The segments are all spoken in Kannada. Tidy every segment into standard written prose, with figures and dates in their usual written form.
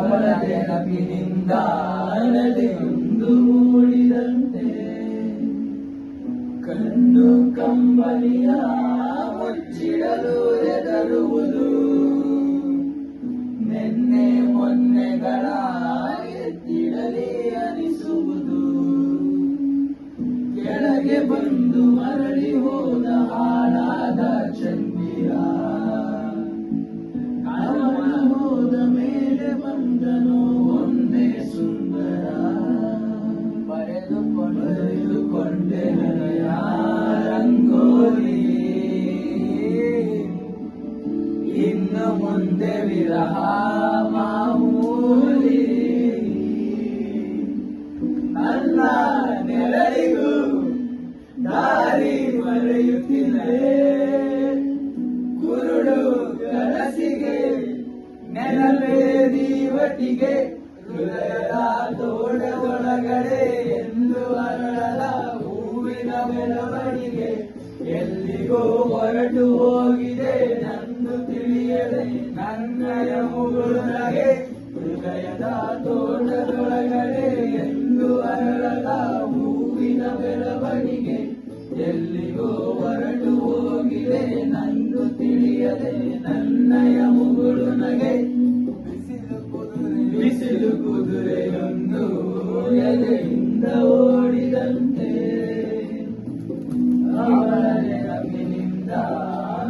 ಅವಳ ನೆನಪಿನಿಂದ ನದಿಯೊಂದು ಮೂಡಿದಂತೆ ಕಣ್ಣು ಕಂಬನಿಯ ಮುಚ್ಚಿಡಲು ಹೆದರುವುದು ನಿನ್ನೆ ಮೊನ್ನೆಗಳ ಎತ್ತಿಡಲಿ ಅನಿಸುವುದು ಕೆಳಗೆ ಬಂದು ಮರಳಿ ಹೋದ ಹಾಳಾದ ಚಂದಿರ ಕಾಲವನ ಹೋದ ಮೇಲೆ ಬಂದನು ಒಂದೇ ಸುಂದರ ಬರೆದುಕೊಂಡೆ ಹೃದಯ ರಂಗೋಲಿ ಇನ್ನು ಮುಂದೆ ವಿರಹ ಮಾಮೂಲಿ ನನ್ನ ನೆರಳಿಗೂ ದಾರಿ ಮರೆಯುತ್ತಿದೆ ಕುರುಡು ಕನಸಿಗೆ ನೆನಪೇ ದೀವಟಿಗೆ ಹೃದಯದ ತೋಟದೊಳಗಡೆ ಎಂದು ಅರಳದ ಹೂವಿನ ಬೆಳವಣಿಗೆ ಎಲ್ಲಿಗೋ ಹೊರಟು ಹೋಗಿದೆ ನಂದು ತಿಳಿಯದೆ ನನ್ನಯ ಮುಗುಳಗೆ ಹೃದಯದ ತೋಟದೊಳಗಡೆ ಎಂದು ಅರಳದ ಹೂವಿನ ಬೆಳವಣಿಗೆ ಎಲ್ಲಿಗೋ ಹೊರಟು ಹೋಗಿದೆ ನಂದು ತಿಳಿಯದೆ ನನ್ನಯ ಮುಗುಳು ನಗೆ ಬಿಸಿಲು ಕುದುರೆಯೊಂದು ಎದೆಯಿಂದ ಓಡಿದಂತೆ ಅವಳ ನೆನಪಿನಿಂದ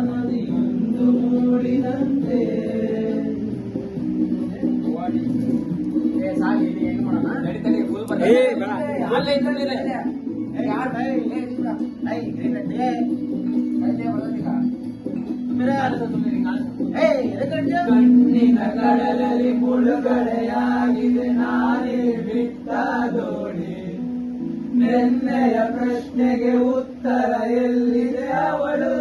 ನದಿಯೊಂದು ಮೂಡಿದಂತೆ ಕಣ್ಣಿನ ಕಡಲಲ್ಲಿ ಮುಳುಗಡೆಯಾಗಿದೆ ನಾನೇ ಬಿಟ್ಟ ದೋಣಿ ನಿನ್ನೆಯ ಪ್ರಶ್ನೆಗೆ ಉತ್ತರ ಎಲ್ಲಿದೆ ಅವಳು